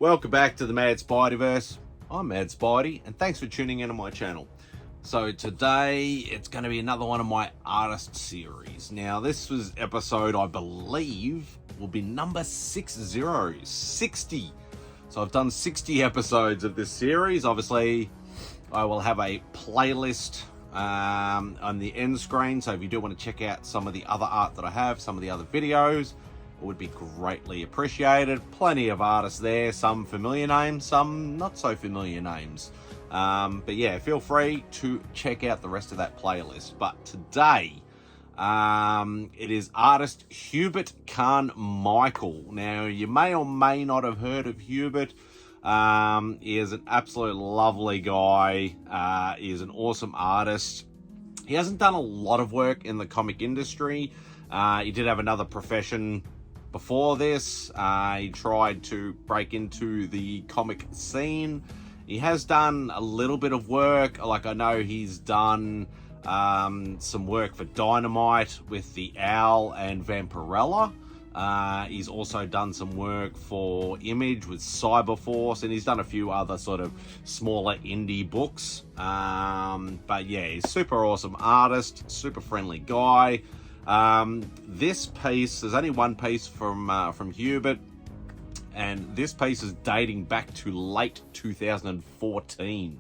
Welcome back to the Mad Spideyverse. I'm Mad Spidey, and thanks for tuning into my channel. So today, it's going to be another one of my artist series. Now, this was episode, I believe, will be number 60. So I've done 60 episodes of this series. Obviously, I will have a playlist on the end screen. So if you do want to check out some of the other art that I have, some of the other videos, it would be greatly appreciated. Plenty of artists there, some familiar names, some not so familiar names. But yeah, feel free to check out the rest of that playlist. But today, it is artist Heubert Khan Michael. Now, you may or may not have heard of Heubert. He is an absolute lovely guy. He is an awesome artist. He hasn't done a lot of work in the comic industry. He did have another profession before this. He tried to break into the comic scene. He has done a little bit of work. Like, I know he's done some work for Dynamite with the Owl and Vampirella. He's also done some work for Image with Cyberforce, and he's done a few other sort of smaller indie books. But yeah, he's super awesome artist, super friendly guy. This piece, there's only one piece from Heubert, and this piece is dating back to late 2014.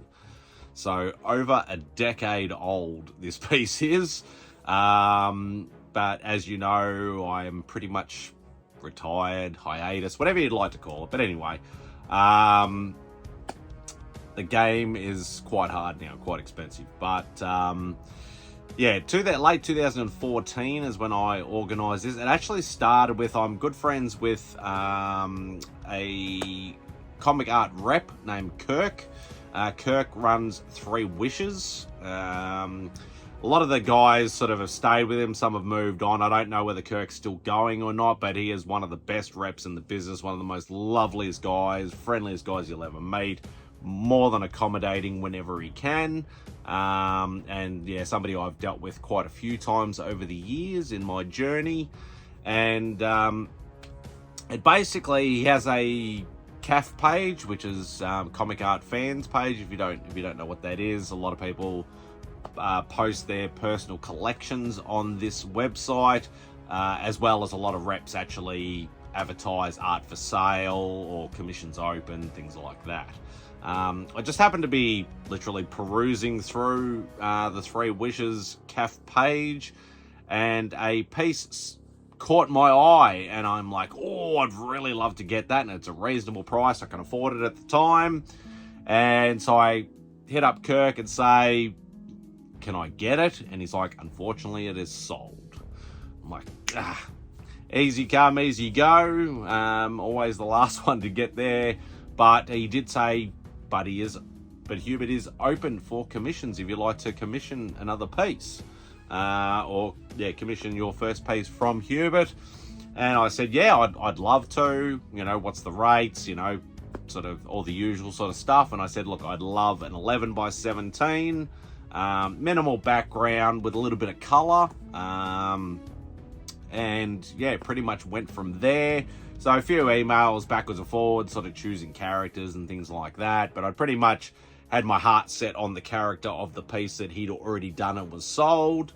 So over a decade old, this piece is. But as you know, I am pretty much retired, hiatus, whatever you'd like to call it. But anyway, the game is quite hard now, quite expensive. But yeah, to that late 2014 is when I organised this. It actually started with, I'm good friends with a comic art rep named Kirk. Kirk runs 3 Wishes. A lot of the guys sort of have stayed with him. Some have moved on. I don't know whether Kirk's still going or not, but he is one of the best reps in the business, one of the most loveliest guys, friendliest guys you'll ever meet, more than accommodating whenever he can. And yeah, somebody I've dealt with quite a few times over the years in my journey. And it basically, he has a CAF page, which is Comic Art Fans page. If you don't know what that is, a lot of people post their personal collections on this website, as well as a lot of reps actually advertise art for sale or commissions open, things like that. I just happened to be literally perusing through the 3 Wishes CAF page, and a piece caught my eye, and I'm like, oh, I'd really love to get that, and it's a reasonable price. I can afford it at the time. And so I hit up Kirk and say, can I get it? And he's like, unfortunately, it is sold. I'm like, easy come, easy go. Always the last one to get there. But he did say, but Heubert is open for commissions if you'd like to commission another piece. Or commission your first piece from Heubert. And I said, yeah, I'd love to. You know, what's the rates? You know, sort of all the usual sort of stuff. And I said, look, I'd love an 11 by 17. Minimal background with a little bit of color. And yeah, pretty much went from there. So a few emails backwards and forwards, sort of choosing characters and things like that. But I pretty much had my heart set on the character of the piece that he'd already done and was sold.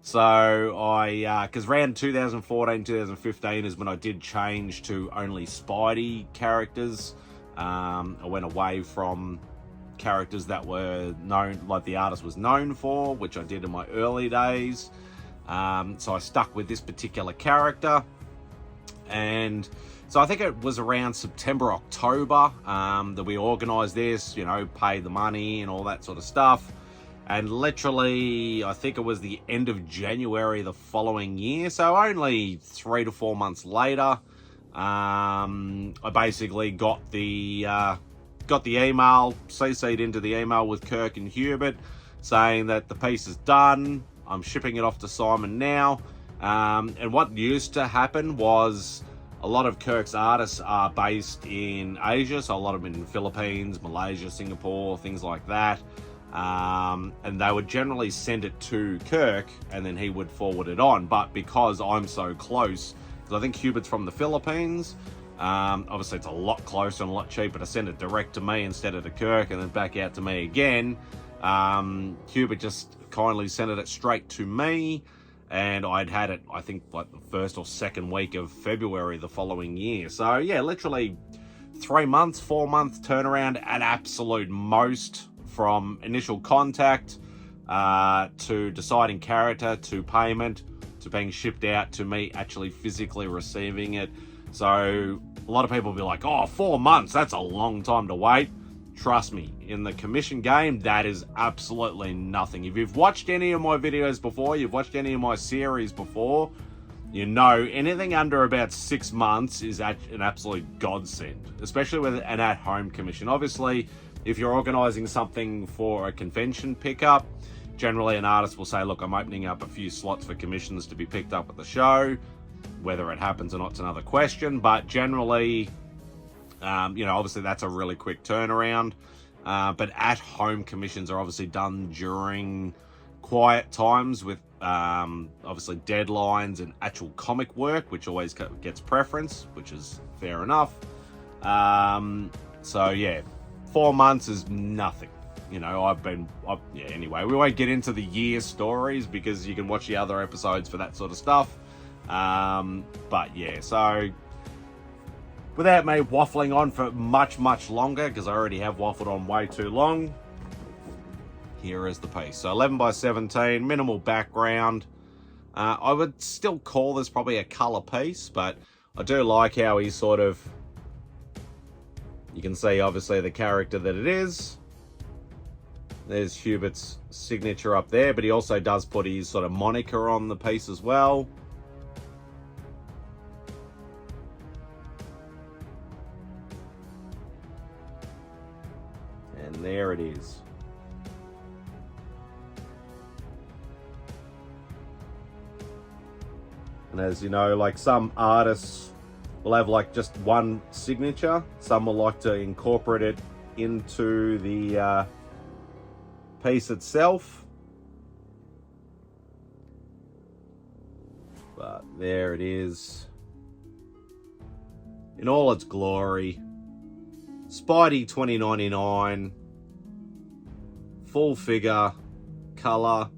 So I, because around 2014, 2015 is when I did change to only Spidey characters. I went away from characters that were known, like the artist was known for, which I did in my early days. So I stuck with this particular character. And so I think it was around September, October that we organised this, you know, paid the money and all that sort of stuff. And literally, I think it was the end of January the following year, so only 3 to 4 months later, I basically got the email, CC'd into the email with Kirk and Heubert, saying that the piece is done. I'm shipping it off to Simon now. And what used to happen was a lot of Kirk's artists are based in Asia, so a lot of them in the Philippines, Malaysia, Singapore, things like that. And they would generally send it to Kirk, and then he would forward it on. But because I'm so close, because I think Heubert's from the Philippines, Obviously, it's a lot closer and a lot cheaper to send it direct to me instead of to Kirk and then back out to me again. Heubert just kindly sent it straight to me, and I'd had it, I think, like the first or second week of February the following year. So, yeah, literally 3 months, 4 month turnaround at absolute most, from initial contact to deciding character to payment to being shipped out to me actually physically receiving it. So a lot of people will be like, oh, 4 months, that's a long time to wait. Trust me, in the commission game, that is absolutely nothing. If you've watched any of my videos before, you've watched any of my series before, you know anything under about 6 months is an absolute godsend, especially with an at-home commission. Obviously, if you're organising something for a convention pickup, generally an artist will say, look, I'm opening up a few slots for commissions to be picked up at the show. Whether it happens or not is another question, but generally, obviously that's a really quick turnaround. But at-home commissions are obviously done during quiet times with obviously deadlines and actual comic work, which always gets preference, which is fair enough. So yeah, 4 months is nothing. Anyway, we won't get into the year stories because you can watch the other episodes for that sort of stuff. But yeah, so without me waffling on for much longer, because I already have waffled on way too long, here is the piece. So 11x17, minimal background. I would still call this probably a color piece, but I do like how he's sort of, you can see obviously the character that it is. There's Heubert's signature up there, but he also does put his sort of moniker on the piece as well. And there it is. And as you know, like some artists will have like just one signature. Some will like to incorporate it into the piece itself. But there it is. In all its glory. Spidey 2099. Full figure. Color.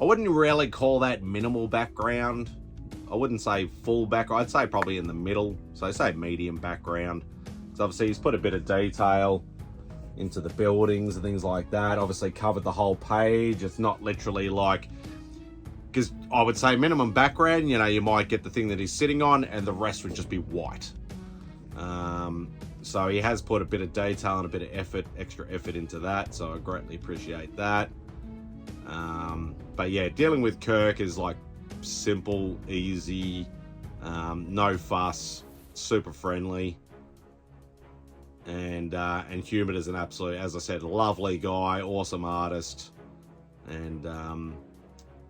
I wouldn't really call that minimal background. I wouldn't say full background. I'd say probably in the middle. So I say medium background. Because obviously he's put a bit of detail into the buildings and things like that. Obviously covered the whole page. It's not literally like, because I would say minimum background, you might get the thing that he's sitting on and the rest would just be white. So he has put a bit of detail and a bit of effort, extra effort into that. So I greatly appreciate that. But yeah, dealing with Kirk is like simple, easy, no fuss, super friendly. And Heubert is an absolute, as I said, lovely guy, awesome artist. And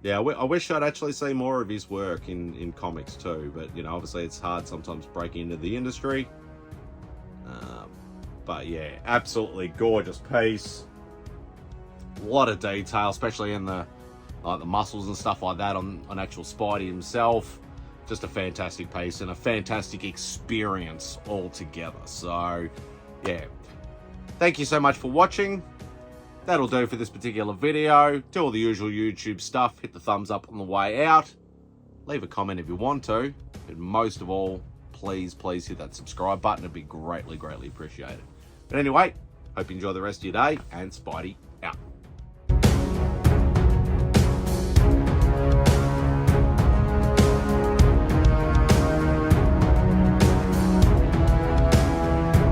yeah, I wish I'd actually see more of his work in comics too. But obviously it's hard sometimes breaking into the industry. But yeah, absolutely gorgeous piece. A lot of detail, especially in the muscles and stuff like that on actual Spidey himself. Just a fantastic piece and a fantastic experience altogether. So yeah, thank you so much for watching. That'll do for this particular video. Do all the usual YouTube stuff. Hit the thumbs up on the way out. Leave a comment if you want to. And most of all, please hit that subscribe button. It'd be greatly appreciated. But anyway, hope you enjoy the rest of your day, and Spidey out.